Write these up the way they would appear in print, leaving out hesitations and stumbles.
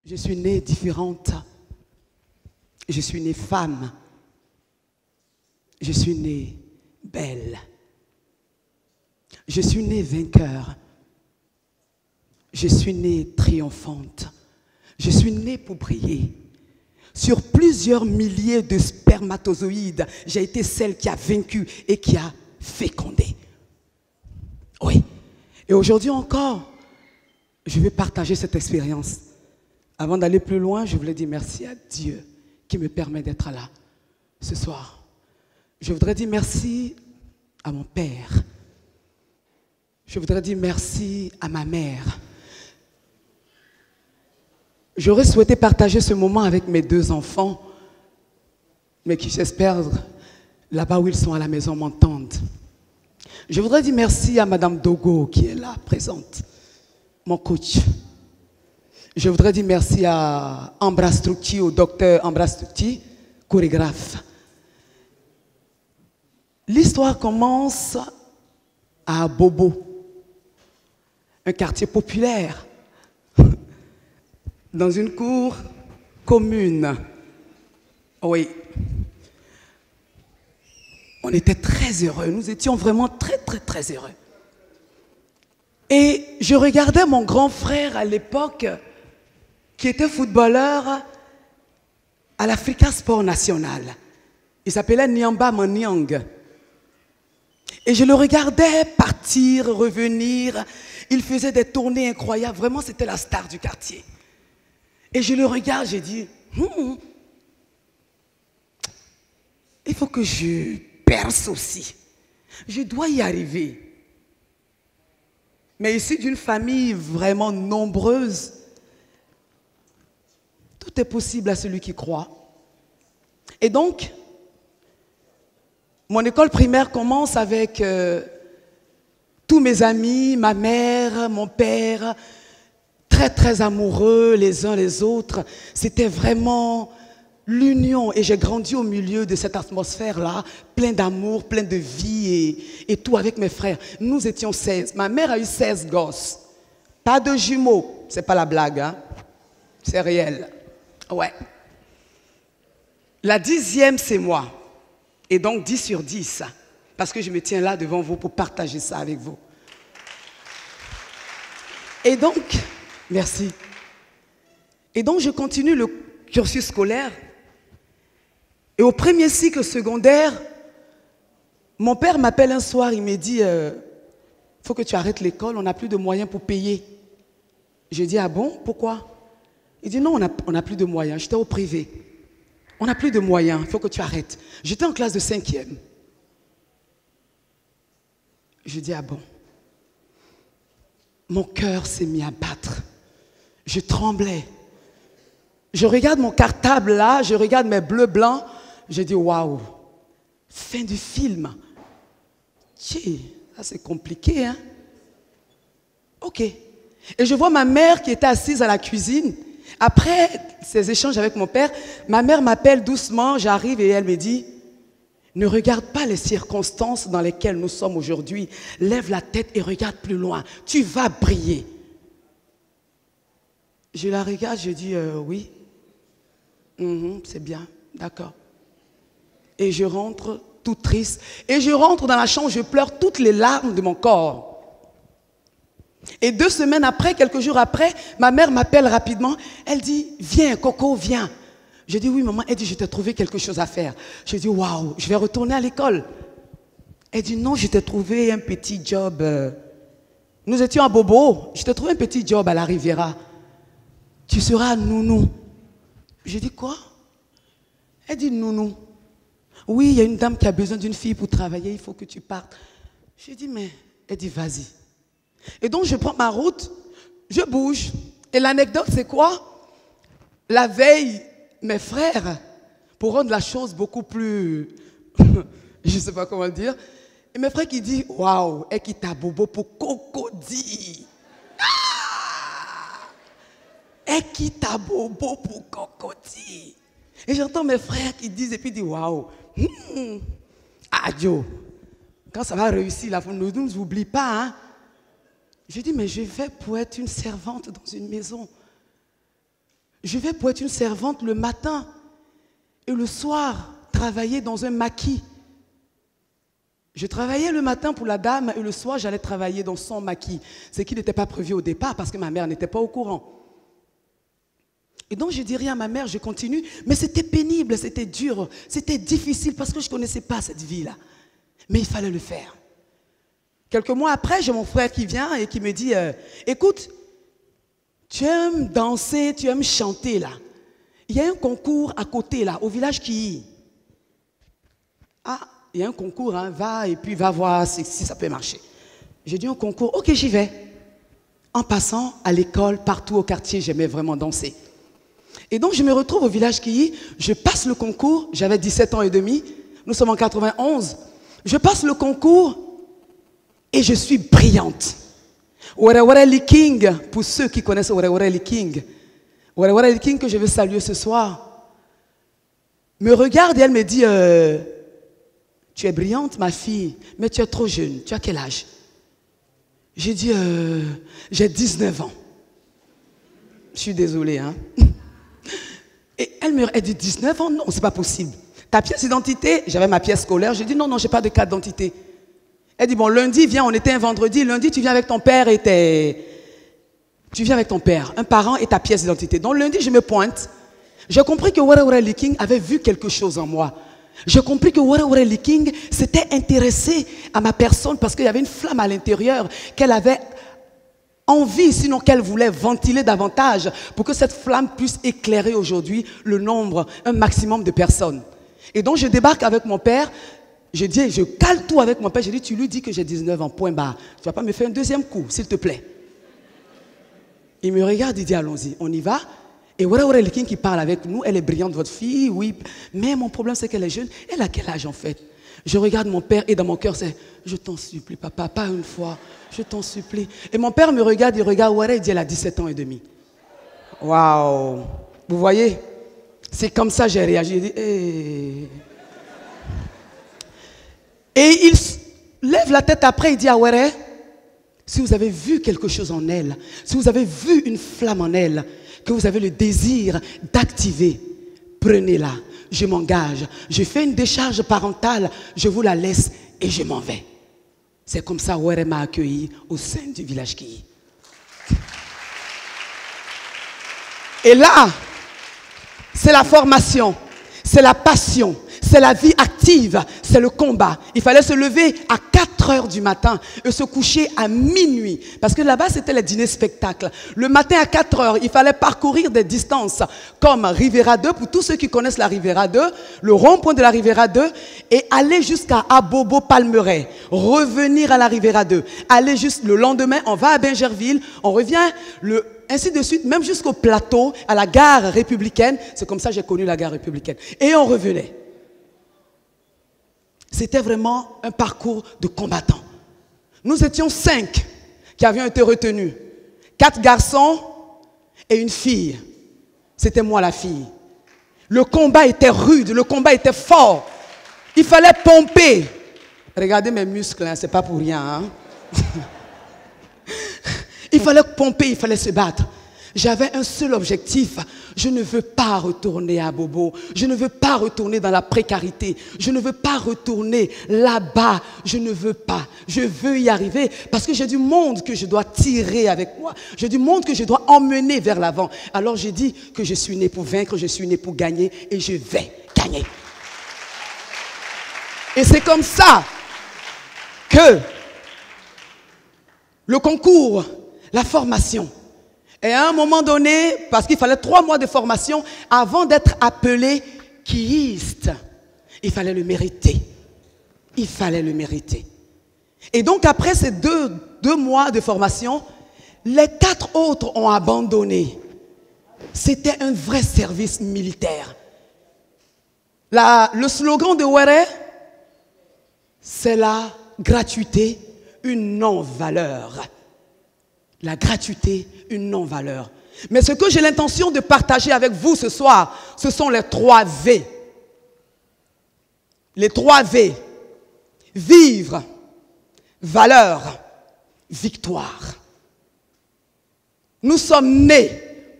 Je suis née différente. Je suis née femme. Je suis née belle. Je suis née vainqueur. Je suis née triomphante. Je suis née pour briller. Sur plusieurs milliers de spermatozoïdes, j'ai été celle qui a vaincu et qui a fécondé. Oui. Et aujourd'hui encore, je vais partager cette expérience. Avant d'aller plus loin, je voulais dire merci à Dieu qui me permet d'être là ce soir. Je voudrais dire merci à mon père. Je voudrais dire merci à ma mère. J'aurais souhaité partager ce moment avec mes deux enfants, mais qui, j'espère, là-bas où ils sont à la maison, m'entendent. Je voudrais dire merci à Madame Dogo qui est là, présente, mon coach. Je voudrais dire merci à Ambra Structi, au docteur Ambra Structi, chorégraphe. L'histoire commence à Bobo, un quartier populaire, dans une cour commune. Oui. On était très heureux, nous étions vraiment très heureux. Et je regardais mon grand frère à l'époque, qui était footballeur à l'Africa Sport National. Il s'appelait Nyamba Manyang. Et je le regardais partir, revenir. Il faisait des tournées incroyables. Vraiment, c'était la star du quartier. Et je le regarde, j'ai dit, il faut que je perce aussi. Je dois y arriver. Mais ici, d'une famille vraiment nombreuse, tout est possible à celui qui croit. Et donc, mon école primaire commence avec tous mes amis, ma mère, mon père, très amoureux les uns les autres. C'était vraiment l'union. Et j'ai grandi au milieu de cette atmosphère-là, plein d'amour, plein de vie et tout avec mes frères. Nous étions 16. Ma mère a eu 16 gosses. Pas de jumeaux. C'est pas la blague, hein? C'est réel. Ouais. La 10e, c'est moi. Et donc 10 sur 10. Parce que je me tiens là devant vous pour partager ça avec vous. Et donc, merci. Et donc, je continue le cursus scolaire. Et au premier cycle secondaire, mon père m'appelle un soir, il me dit, faut que tu arrêtes l'école, on n'a plus de moyens pour payer. Je dis, ah bon, pourquoi? Il dit, non, on n'a plus de moyens, j'étais au privé. On n'a plus de moyens, il faut que tu arrêtes. J'étais en classe de 5e. Je dis, ah bon. Mon cœur s'est mis à battre. Je tremblais. Je regarde mon cartable là, je regarde mes bleus blancs. Je dis, waouh, fin du film. Tchè, ça c'est compliqué, hein? Ok. Et je vois ma mère qui était assise à la cuisine. Après ces échanges avec mon père, ma mère m'appelle doucement, j'arrive et elle me dit, ne regarde pas les circonstances dans lesquelles nous sommes aujourd'hui. Lève la tête et regarde plus loin. Tu vas briller. Je la regarde, je dis, oui. C'est bien, d'accord. Et je rentre toute triste. Et je rentre dans la chambre, je pleure toutes les larmes de mon corps. Et 2 semaines après, quelques jours après, ma mère m'appelle rapidement. Elle dit, viens, Coco, viens. Je dis, oui, maman. Elle dit, je t'ai trouvé quelque chose à faire. Je dis, waouh, je vais retourner à l'école. Elle dit, non, je t'ai trouvé un petit job. Nous étions à Bobo. Je t'ai trouvé un petit job à la Riviera. Tu seras nounou. Je dis, quoi? Elle dit, nounou. Oui, il y a une dame qui a besoin d'une fille pour travailler, il faut que tu partes. Je dis, mais... Elle dit, vas-y. Et donc, je prends ma route, je bouge. Et l'anecdote, c'est quoi? La veille, mes frères, pour rendre la chose beaucoup plus... je ne sais pas comment dire. Et mes frères qui disent, waouh, et qui t'a bobo pour cocody. Et qui t'a bobo pour cocody. Et j'entends mes frères qui disent, et puis disent, waouh, adieu. Quand ça va réussir, là, ne nous oublie pas, hein. Je dis, mais je vais pour être une servante dans une maison. Je vais pour être une servante le matin et le soir, travailler dans un maquis. Je travaillais le matin pour la dame et le soir, j'allais travailler dans son maquis. Ce qui n'était pas prévu au départ parce que ma mère n'était pas au courant. Et donc, je dis rien à ma mère, je continue. Mais c'était pénible, c'était dur, c'était difficile parce que je ne connaissais pas cette vie-là. Mais il fallait le faire. Quelques mois après, j'ai mon frère qui vient et qui me dit « Écoute, tu aimes danser, tu aimes chanter là. Il y a un concours à côté là, au village qui... Ah, il y a un concours, hein, va et puis va voir si ça peut marcher. » J'ai dit un concours, ok, j'y vais. En passant à l'école, partout au quartier, j'aimais vraiment danser. Et donc, je me retrouve au village Kiyi, je passe le concours, j'avais 17 ans et demi, nous sommes en 91. Je passe le concours et je suis brillante. Wara King, pour ceux qui connaissent Wara King, Wara King que je veux saluer ce soir, me regarde et elle me dit tu es brillante ma fille, mais tu es trop jeune, tu as quel âge? J'ai dit j'ai 19 ans. Je suis désolée, hein. Et elle dit 19 ans? Non, c'est pas possible. Ta pièce d'identité? J'avais ma pièce scolaire. J'ai dit non, non, j'ai pas de carte d'identité. Elle dit bon, lundi, viens, on était un vendredi. Lundi, tu viens avec ton père et tu viens avec ton père, un parent et ta pièce d'identité. Donc lundi, je me pointe. J'ai compris que Wara King avait vu quelque chose en moi. J'ai compris que Wara King s'était intéressé à ma personne parce qu'il y avait une flamme à l'intérieur qu'elle avait envie, sinon qu'elle voulait ventiler davantage pour que cette flamme puisse éclairer aujourd'hui le nombre, un maximum de personnes. Et donc je débarque avec mon père, je cale tout avec mon père, je dis tu lui dis que j'ai 19 ans, point barre. Tu ne vas pas me faire un deuxième coup, s'il te plaît. Il me regarde, il dit allons-y, on y va. Et Wara King qui parle avec nous, elle est brillante votre fille, oui, mais mon problème c'est qu'elle est jeune. Elle a quel âge en fait? Je regarde mon père et dans mon cœur c'est je t'en supplie papa, pas une fois, je t'en supplie. Et mon père me regarde, il regarde Wara, il dit elle a 17 ans et demi. Waouh! Vous voyez? C'est comme ça que j'ai réagi. J'ai dit hey. Et il lève la tête après, il dit à Wara, si vous avez vu quelque chose en elle, si vous avez vu une flamme en elle, que vous avez le désir d'activer, prenez-la. Je m'engage, je fais une décharge parentale, je vous la laisse et je m'en vais. C'est comme ça Wara m'a accueilli au sein du village Kiyi. Et là, c'est la formation, c'est la passion, c'est la vie active, c'est le combat. Il fallait se lever à 4 heures du matin et se coucher à minuit. Parce que là-bas, c'était les dîners spectacles. Le matin à 4 heures, il fallait parcourir des distances comme Rivera 2, pour tous ceux qui connaissent la Rivera 2, le rond-point de la Rivera 2, et aller jusqu'à Abobo Palmeraie, revenir à la Rivera 2, aller juste le lendemain, on va à Bingerville, on revient ainsi de suite, même jusqu'au plateau, à la gare républicaine. C'est comme ça que j'ai connu la gare républicaine. Et on revenait. C'était vraiment un parcours de combattants. Nous étions 5 qui avions été retenus. 4 garçons et une fille. C'était moi la fille. Le combat était rude, le combat était fort. Il fallait pomper. Regardez mes muscles, hein, c'est pas pour rien. Hein. Il fallait pomper, il fallait se battre. J'avais un seul objectif. Je ne veux pas retourner à Bobo. Je ne veux pas retourner dans la précarité. Je ne veux pas retourner là-bas. Je ne veux pas. Je veux y arriver parce que j'ai du monde que je dois tirer avec moi. J'ai du monde que je dois emmener vers l'avant. Alors j'ai dit que je suis né pour vaincre, je suis né pour gagner et je vais gagner. Et c'est comme ça que le concours, la formation, et à un moment donné, parce qu'il fallait 3 mois de formation avant d'être appelé kiyiste, il fallait le mériter. Il fallait le mériter. Et donc après ces deux mois de formation, les 4 autres ont abandonné. C'était un vrai service militaire. Le slogan de Wara, c'est la gratuité, une non-valeur. La gratuité, une non-valeur. Mais ce que j'ai l'intention de partager avec vous ce soir, ce sont les 3 V. Les 3 V. Vivre, valeur, victoire. Nous sommes nés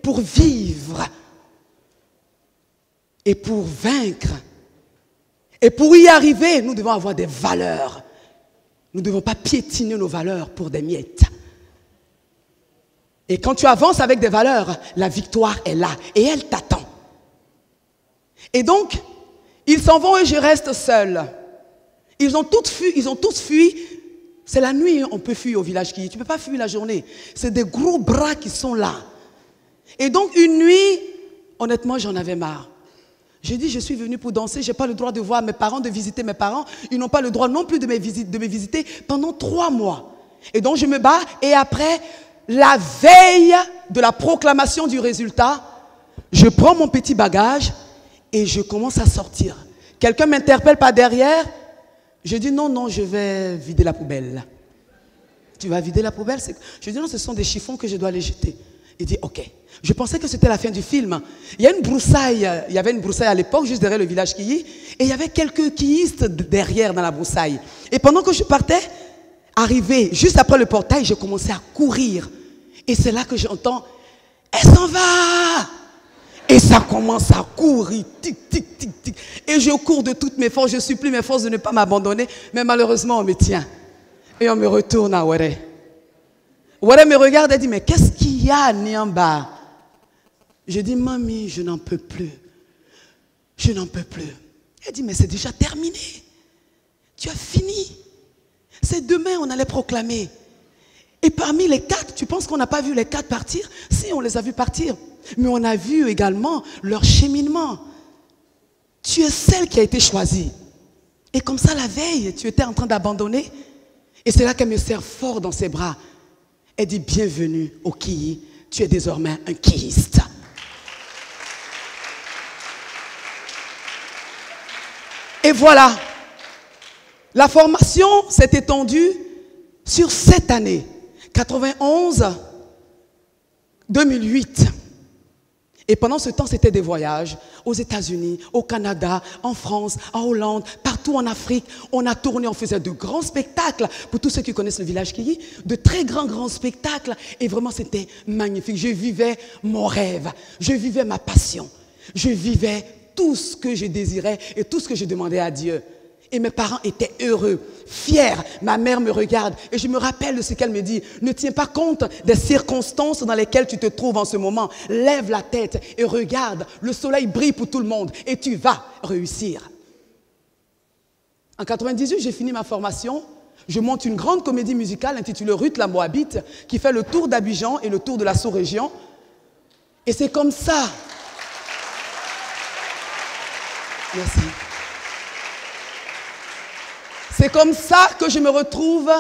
pour vivre Et pour vaincre, et pour y arriver, nous devons avoir des valeurs. Nous ne devons pas piétiner nos valeurs pour des miettes. Et quand tu avances avec des valeurs, la victoire est là et elle t'attend. Et donc, ils s'en vont et je reste seule. Ils ont tous fui. C'est la nuit, on peut fuir au village Kiyi. Tu ne peux pas fuir la journée. C'est des gros bras qui sont là. Et donc, une nuit, honnêtement, j'en avais marre. J'ai dit, je suis venue pour danser, je n'ai pas le droit de voir mes parents, de visiter mes parents. Ils n'ont pas le droit non plus de me visiter pendant 3 mois. Et donc, je me bats et après, la veille de la proclamation du résultat, je prends mon petit bagage et je commence à sortir. Quelqu'un m'interpelle par derrière. Je dis non, je vais vider la poubelle. Tu vas vider la poubelle? Je dis non, ce sont des chiffons que je dois aller jeter. Il dit ok. Je pensais que c'était la fin du film. Il y avait une broussaille à l'époque, juste derrière le village Kiyi, et il y avait quelques kiyistes derrière dans la broussaille. Et pendant que je partais, arrivé juste après le portail, j'ai commencé à courir. Et c'est là que j'entends, elle s'en va! Et ça commence à courir, tic, tic, tic, tic. Et je cours de toutes mes forces, je supplie mes forces de ne pas m'abandonner, mais malheureusement on me tient. Et on me retourne à Ouéré. Ouéré me regarde et dit, mais qu'est-ce qu'il y a, Niamba? Je dis, mamie, je n'en peux plus. Je n'en peux plus. Elle dit, mais c'est déjà terminé. Tu as fini. C'est demain, on allait proclamer. Et parmi les 4, tu penses qu'on n'a pas vu les 4 partir? Si, on les a vus partir. Mais on a vu également leur cheminement. Tu es celle qui a été choisie. Et comme ça, la veille, tu étais en train d'abandonner. Et c'est là qu'elle me serre fort dans ses bras. Elle dit, bienvenue au Kiyi. Tu es désormais un kiyiste. Et voilà, la formation s'est étendue sur 7 années, 91, 2008. Et pendant ce temps, c'était des voyages aux États-Unis, au Canada, en France, en Hollande, partout en Afrique. On a tourné, on faisait de grands spectacles. Pour tous ceux qui connaissent le village Kiyi, de très grands spectacles. Et vraiment, c'était magnifique. Je vivais mon rêve, je vivais ma passion, je vivais tout ce que je désirais et tout ce que je demandais à Dieu. Et mes parents étaient heureux, fiers. Ma mère me regarde et je me rappelle de ce qu'elle me dit. Ne tiens pas compte des circonstances dans lesquelles tu te trouves en ce moment. Lève la tête et regarde. Le soleil brille pour tout le monde et tu vas réussir. En 98, j'ai fini ma formation. Je monte une grande comédie musicale intitulée Ruth la Moabite qui fait le tour d'Abidjan et le tour de la sous-région. Et c'est comme ça. Merci. C'est comme ça que je me retrouve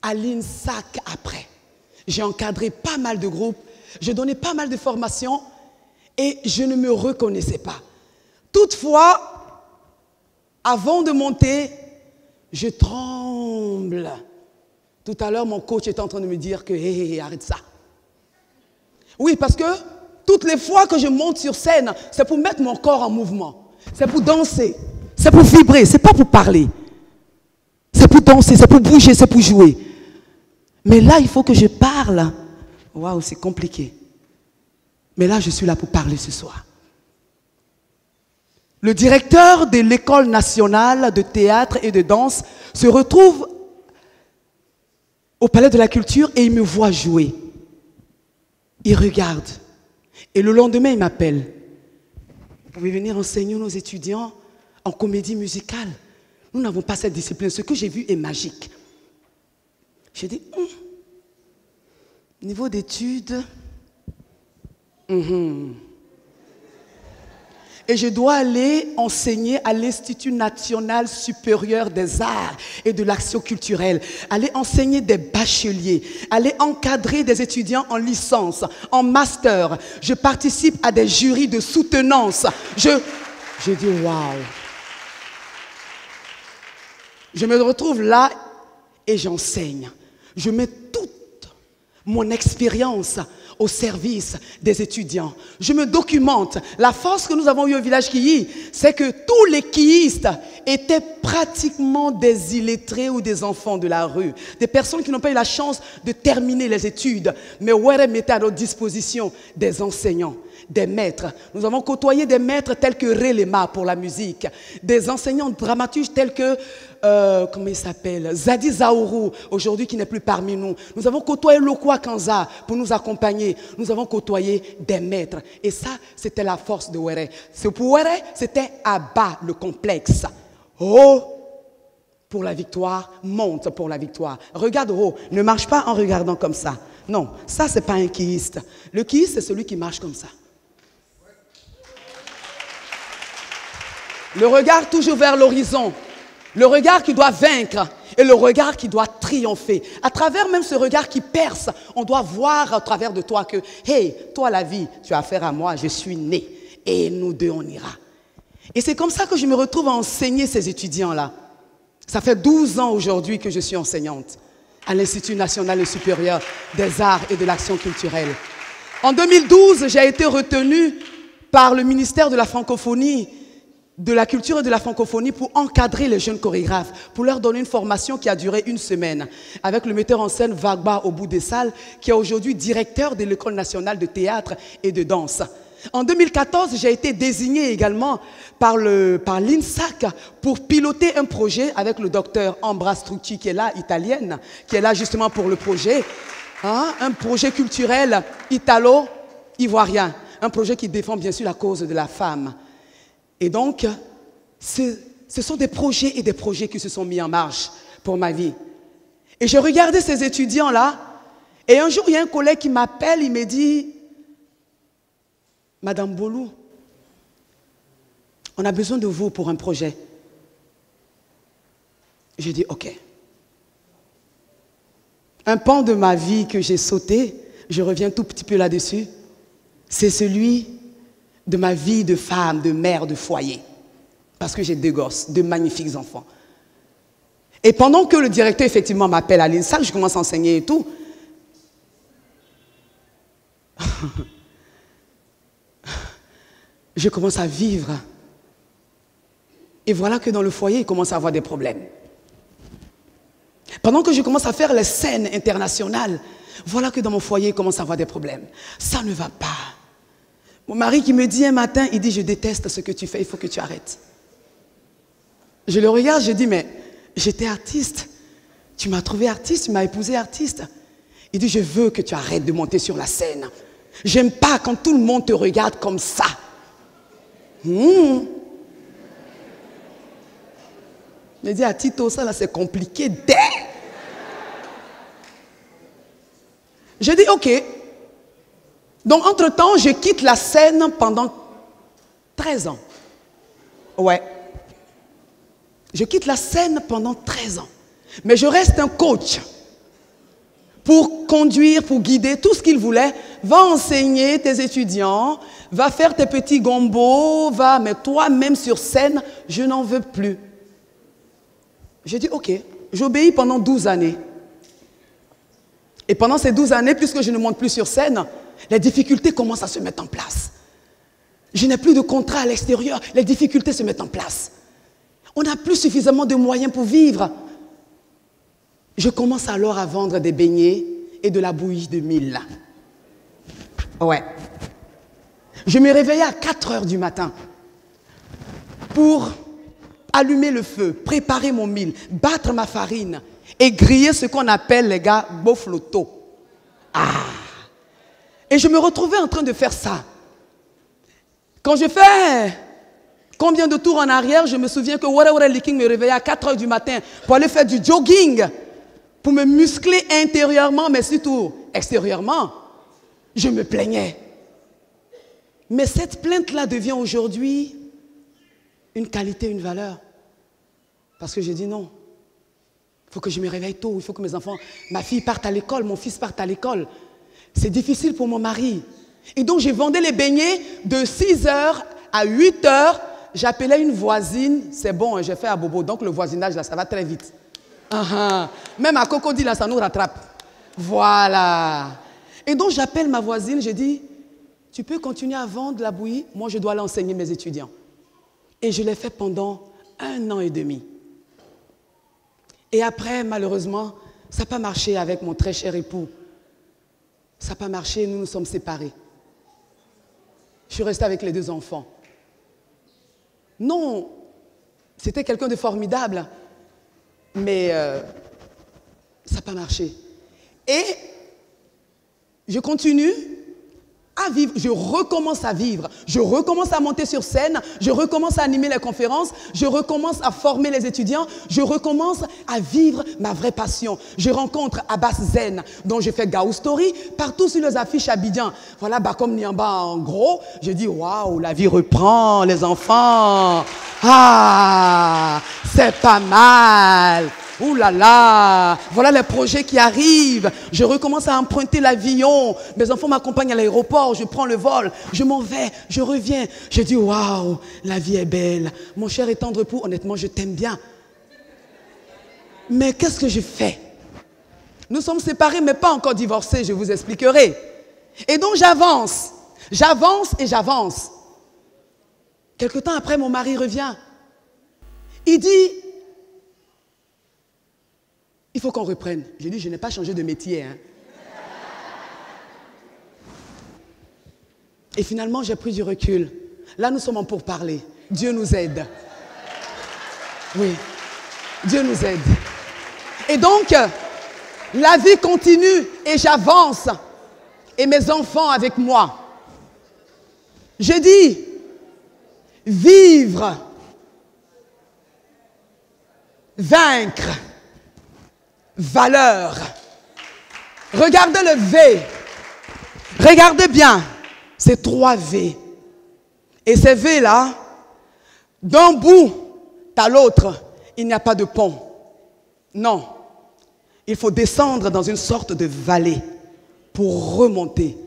à l'INSAC après. J'ai encadré pas mal de groupes, j'ai donné pas mal de formations et je ne me reconnaissais pas. Toutefois, avant de monter, je tremble. Tout à l'heure, mon coach était en train de me dire que hey, arrête ça. Oui, parce que toutes les fois que je monte sur scène, c'est pour mettre mon corps en mouvement. C'est pour danser. C'est pour vibrer. C'est pas pour parler. C'est pour danser, c'est pour bouger, c'est pour jouer. Mais là, il faut que je parle. Waouh, c'est compliqué. Mais là, je suis là pour parler ce soir. Le directeur de l'École nationale de théâtre et de danse se retrouve au Palais de la Culture et il me voit jouer. Il regarde. Et le lendemain, il m'appelle. Vous pouvez venir enseigner nos étudiants en comédie musicale. Nous n'avons pas cette discipline. Ce que j'ai vu est magique. J'ai dit, niveau d'études, et je dois aller enseigner à l'Institut national supérieur des arts et de l'action culturelle, aller enseigner des bacheliers, aller encadrer des étudiants en licence, en master. Je participe à des jurys de soutenance. Je dis waouh. Je me retrouve là et j'enseigne. Je mets toute mon expérience au service des étudiants. Je me documente. La force que nous avons eue au village Kiyi, c'est que tous les kiyistes étaient pratiquement des illettrés ou des enfants de la rue, des personnes qui n'ont pas eu la chance de terminer les études. Mais Were mettait à notre disposition des enseignants, des maîtres. Nous avons côtoyé des maîtres tels que Ray Lema pour la musique, des enseignants dramaturges tels que, comment il s'appelle, Zadi Zaourou, aujourd'hui qui n'est plus parmi nous. Nous avons côtoyé Lokwa Kanza pour nous accompagner. Nous avons côtoyé des maîtres. Et ça, c'était la force de Were. Pour Were, c'était abat le complexe. Oh, pour la victoire, monte pour la victoire. Regarde haut, ne marche pas en regardant comme ça. Non, ça, ce n'est pas un kiiste. Le kiiste, c'est celui qui marche comme ça. Le regard toujours vers l'horizon. Le regard qui doit vaincre et le regard qui doit triompher. À travers même ce regard qui perce, on doit voir à travers de toi que, hey, toi la vie, tu as affaire à moi, je suis né. Et nous deux, on ira. Et c'est comme ça que je me retrouve à enseigner ces étudiants-là. Ça fait 12 ans aujourd'hui que je suis enseignante à l'Institut national et supérieur des arts et de l'action culturelle. En 2012, j'ai été retenue par le ministère de la francophonie, de la culture et de la francophonie pour encadrer les jeunes chorégraphes, pour leur donner une formation qui a duré 1 semaine, avec le metteur en scène Vagba au bout des salles, qui est aujourd'hui directeur de l'École nationale de théâtre et de danse. En 2014, j'ai été désignée également par l'INSAC pour piloter un projet avec le docteur Ambra Strucci, qui est là, italienne, qui est là justement pour le projet, hein, un projet culturel italo-ivoirien, un projet qui défend bien sûr la cause de la femme. Et donc, ce sont des projets et des projets qui se sont mis en marche pour ma vie. Et je regardais ces étudiants-là, et un jour, il y a un collègue qui m'appelle, il me dit, Madame Bolou, on a besoin de vous pour un projet. J'ai dit, ok. Un pan de ma vie que j'ai sauté, je reviens tout petit peu là-dessus, c'est celui de ma vie de femme, de mère, de foyer. Parce que j'ai 2 gosses, 2 magnifiques enfants. Et pendant que le directeur, effectivement, m'appelle à l'INSAC, je commence à enseigner et tout. Je commence à vivre. Et voilà que dans le foyer, il commence à avoir des problèmes. Pendant que je commence à faire les scènes internationales, voilà que dans mon foyer, il commence à avoir des problèmes. Ça ne va pas. Mon mari qui me dit un matin, il dit, je déteste ce que tu fais, il faut que tu arrêtes. Je le regarde, je dis, mais j'étais artiste. Tu m'as trouvé artiste, tu m'as épousé artiste. Il dit, je veux que tu arrêtes de monter sur la scène. J'aime pas quand tout le monde te regarde comme ça. Il dit à Tito, ça là c'est compliqué. J'ai dit ok. Donc entre-temps, je quitte la scène pendant 13 ans. Ouais. Je quitte la scène pendant 13 ans. Mais je reste un coach pour conduire, pour guider tout ce qu'il voulait. Va enseigner tes étudiants, va faire tes petits gombos, va, mais toi-même sur scène, je n'en veux plus. J'ai dit, ok, j'obéis pendant 12 années. Et pendant ces 12 années, puisque je ne monte plus sur scène, les difficultés commencent à se mettre en place. Je n'ai plus de contrat à l'extérieur, les difficultés se mettent en place. On n'a plus suffisamment de moyens pour vivre. Je commence alors à vendre des beignets et de la bouillie de mil. Ouais. Je me réveillais à 4 heures du matin pour allumer le feu, préparer mon mil, battre ma farine et griller ce qu'on appelle, les gars, bofloto. Ah! Et je me retrouvais en train de faire ça. Quand je fais combien de tours en arrière, je me souviens que Wara Liking me réveillait à 4 heures du matin pour aller faire du jogging, pour me muscler intérieurement, mais surtout extérieurement. Je me plaignais. Mais cette plainte-là devient aujourd'hui une qualité, une valeur. Parce que j'ai dit non. Il faut que je me réveille tôt, il faut que mes enfants, ma fille parte à l'école, mon fils parte à l'école. C'est difficile pour mon mari. Et donc, je vendais les beignets de 6 heures à 8 heures. J'appelais une voisine, c'est bon, j'ai fait à Bobo, donc le voisinage, là, ça va très vite. Même à Cocody, là, ça nous rattrape. Voilà. Et donc, j'appelle ma voisine, je dis, tu peux continuer à vendre la bouillie, moi, je dois aller enseigner mes étudiants. Et je l'ai fait pendant 1 an et demi. Et après, malheureusement, ça n'a pas marché avec mon très cher époux. Ça n'a pas marché, nous nous sommes séparés. Je suis restée avec les 2 enfants. Non, c'était quelqu'un de formidable, mais ça n'a pas marché. Et je continue à vivre, je recommence à vivre, je recommence à monter sur scène, je recommence à animer les conférences, je recommence à former les étudiants, je recommence à vivre ma vraie passion. Je rencontre Abbas Zen, dont je fais Gaou Story, partout sur les affiches Abidjan. Voilà, Bakom Niamba en gros, je dis waouh, la vie reprend, les enfants. Ah, c'est pas mal. Ouh là là, voilà les projets qui arrivent. Je recommence à emprunter l'avion. Mes enfants m'accompagnent à l'aéroport. Je prends le vol. Je m'en vais. Je reviens. Je dis waouh, la vie est belle. Mon cher et tendre époux, honnêtement, je t'aime bien. Mais qu'est-ce que je fais? Nous sommes séparés, mais pas encore divorcés. Je vous expliquerai. Et donc j'avance. J'avance et j'avance. Quelque temps après, mon mari revient. Il dit... Il faut qu'on reprenne. J'ai dit, je n'ai pas changé de métier. Hein. Et finalement, j'ai pris du recul. Là, nous sommes en pourparlers. Dieu nous aide. Oui, Dieu nous aide. Et donc, la vie continue et j'avance. Et mes enfants avec moi. Je dis, vivre, vaincre, valeur. Regardez le V. Regardez bien. C'est 3 V. Et ces V là, d'un bout à l'autre, il n'y a pas de pont. Non. Il faut descendre dans une sorte de vallée pour remonter,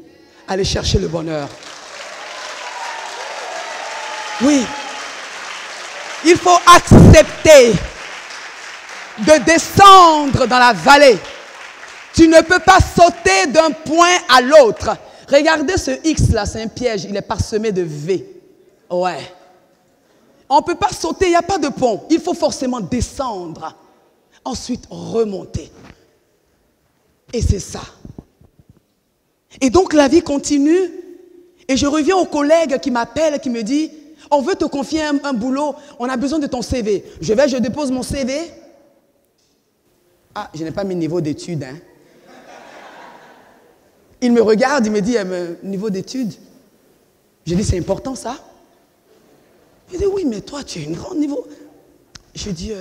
aller chercher le bonheur. Oui. Il faut accepter de descendre dans la vallée. Tu ne peux pas sauter d'un point à l'autre. Regardez ce X là, c'est un piège, il est parsemé de V. Ouais. On ne peut pas sauter, il n'y a pas de pont. Il faut forcément descendre. Ensuite, remonter. Et c'est ça. Et donc la vie continue. Et je reviens au collègue qui m'appelle, qui me dit, on veut te confier un boulot, on a besoin de ton CV. Je dépose mon CV. Ah, je n'ai pas mis niveau d'études. Hein. Il me regarde, il me dit, niveau d'études. Je dis, c'est important ça? Il dit, oui, mais toi, tu as un grand niveau. Je dis,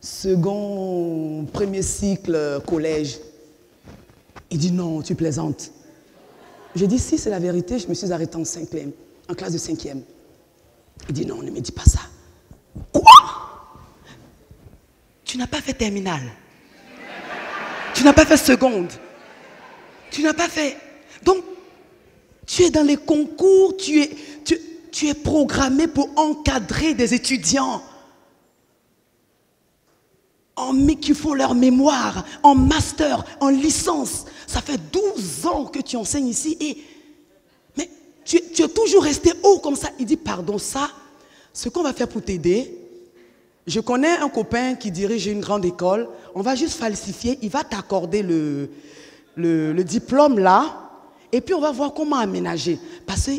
second, premier cycle, collège. Il dit, non, tu plaisantes. Je dis, si, c'est la vérité, je me suis arrêtée en classe de 5e. Il dit, non, ne me dis pas ça. Quoi? Tu n'as pas fait terminale. Tu n'as pas fait seconde. Tu n'as pas fait... Donc, tu es dans les concours, tu es programmé pour encadrer des étudiants qui font leur mémoire, en master, en licence. Ça fait 12 ans que tu enseignes ici. Mais tu es toujours resté haut comme ça. Il dit, pardon, ça, ce qu'on va faire pour t'aider, je connais un copain qui dirige une grande école, on va juste falsifier, il va t'accorder le diplôme là, et puis on va voir comment aménager. Parce que,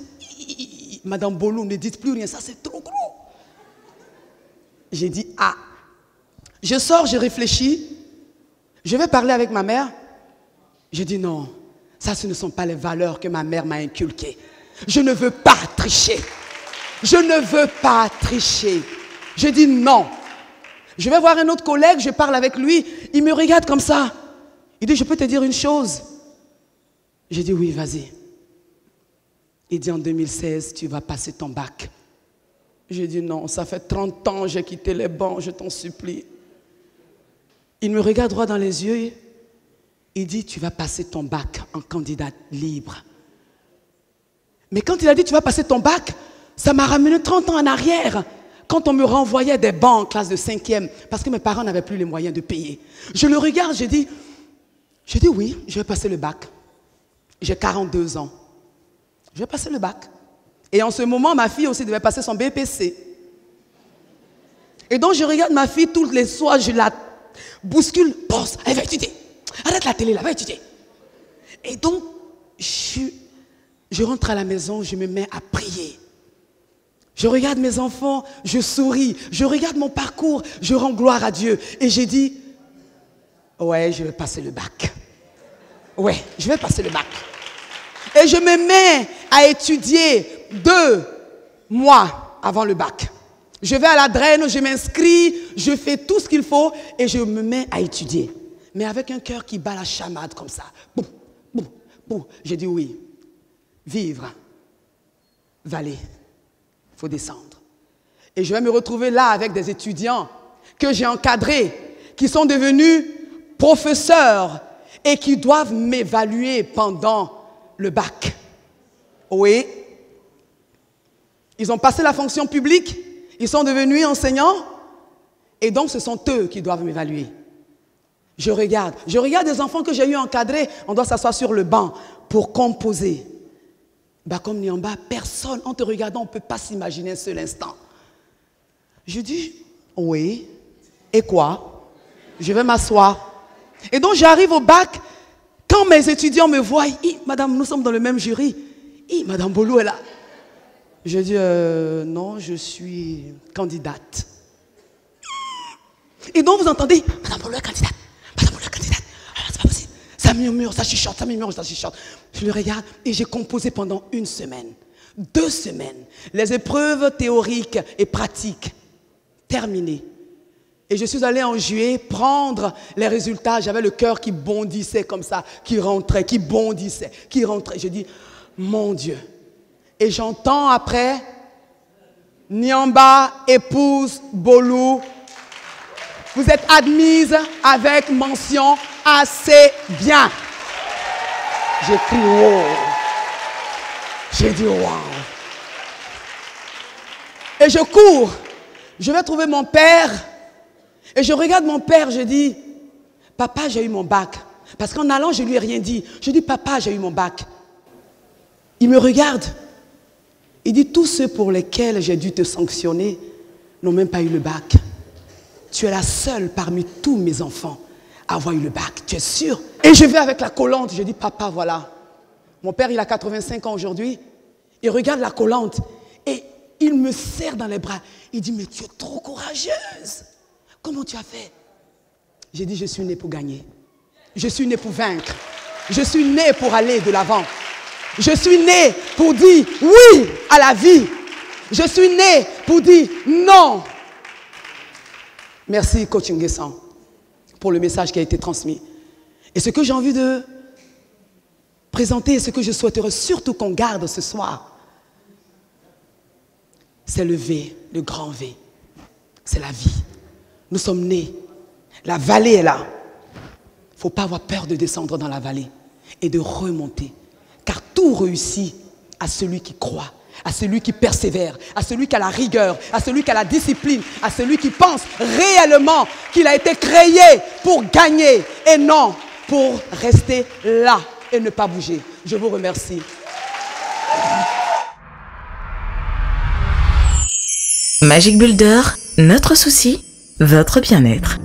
Madame Bolou, ne dites plus rien, ça c'est trop gros. J'ai dit, ah, je sors, je réfléchis, je vais parler avec ma mère. J'ai dit non, ça ce ne sont pas les valeurs que ma mère m'a inculquées. Je ne veux pas tricher. Je ne veux pas tricher. Je dis non. Je vais voir un autre collègue, je parle avec lui, il me regarde comme ça. Il dit, je peux te dire une chose? J'ai dit, oui, vas-y. Il dit, en 2016, tu vas passer ton bac. J'ai dit, non, ça fait 30 ans, j'ai quitté les bancs, je t'en supplie. Il me regarde droit dans les yeux, il dit, tu vas passer ton bac en candidat libre. Mais quand il a dit, tu vas passer ton bac, ça m'a ramené 30 ans en arrière. Quand on me renvoyait des bancs en classe de 5e, parce que mes parents n'avaient plus les moyens de payer. Je le regarde, j'ai dit oui, je vais passer le bac. J'ai 42 ans. Je vais passer le bac. Et en ce moment, ma fille aussi devait passer son BPC. Et donc, je regarde ma fille tous les soirs, je la bouscule. Pense, elle va étudier. Arrête la télé, là, va étudier. Et donc, je rentre à la maison, je me mets à prier. Je regarde mes enfants, je souris. Je regarde mon parcours, je rends gloire à Dieu. Et j'ai dit, ouais, je vais passer le bac. Ouais, je vais passer le bac. Et je me mets à étudier 2 mois avant le bac. Je vais à la draine, je m'inscris, je fais tout ce qu'il faut et je me mets à étudier. Mais avec un cœur qui bat la chamade comme ça. Boum, boum, boum. J'ai dit oui. Vivre, vallée, il faut descendre. Et je vais me retrouver là avec des étudiants que j'ai encadrés, qui sont devenus professeurs et qui doivent m'évaluer pendant le bac. Oui. Ils ont passé la fonction publique, ils sont devenus enseignants, et donc ce sont eux qui doivent m'évaluer. Je regarde des enfants que j'ai eu encadrés, on doit s'asseoir sur le banc pour composer. Comme Niamba, personne, en te regardant, on ne peut pas s'imaginer un seul instant. Je dis, oui, et quoi? Je vais m'asseoir. Et donc j'arrive au bac, quand mes étudiants me voient, madame, nous sommes dans le même jury. Madame Bolou est là. Je dis, non, je suis candidate. Et donc vous entendez, madame Bolou est candidate, madame Bolou est candidate. Ah, c'est pas possible. Ça murmure, ça chuchote, ça murmure, ça chuchote. Je le regarde et j'ai composé pendant 1 semaine, 2 semaines, les épreuves théoriques et pratiques terminées. Et je suis allée en juillet prendre les résultats. J'avais le cœur qui bondissait comme ça, qui rentrait, qui bondissait, qui rentrait. Je dis, mon Dieu. Et j'entends après, Niamba, épouse Bolou, vous êtes admise avec mention assez bien. J'ai crié, wow. J'ai dit, wow. Et je cours. Je vais trouver mon père. Et je regarde mon père, je dis, papa, j'ai eu mon bac. Parce qu'en allant, je ne lui ai rien dit. Je dis, papa, j'ai eu mon bac. Il me regarde. Il dit, tous ceux pour lesquels j'ai dû te sanctionner n'ont même pas eu le bac. Tu es la seule parmi tous mes enfants à avoir eu le bac. Tu es sûr? Et je vais avec la collante. Je dis, papa, voilà. Mon père, il a 85 ans aujourd'hui. Il regarde la collante et il me serre dans les bras. Il dit, mais tu es trop courageuse. Comment tu as fait? J'ai dit, je suis née pour gagner. Je suis née pour vaincre. Je suis née pour aller de l'avant. Je suis née pour dire oui à la vie. Je suis née pour dire non. Merci, Coach Nguessan, pour le message qui a été transmis. Et ce que j'ai envie de présenter, et ce que je souhaiterais surtout qu'on garde ce soir, c'est le V, le grand V. C'est la vie. Nous sommes nés. La vallée est là. Il ne faut pas avoir peur de descendre dans la vallée et de remonter. Car tout réussit à celui qui croit, à celui qui persévère, à celui qui a la rigueur, à celui qui a la discipline, à celui qui pense réellement qu'il a été créé pour gagner et non pour rester là et ne pas bouger. Je vous remercie. Magic Builder, notre souci, votre bien-être.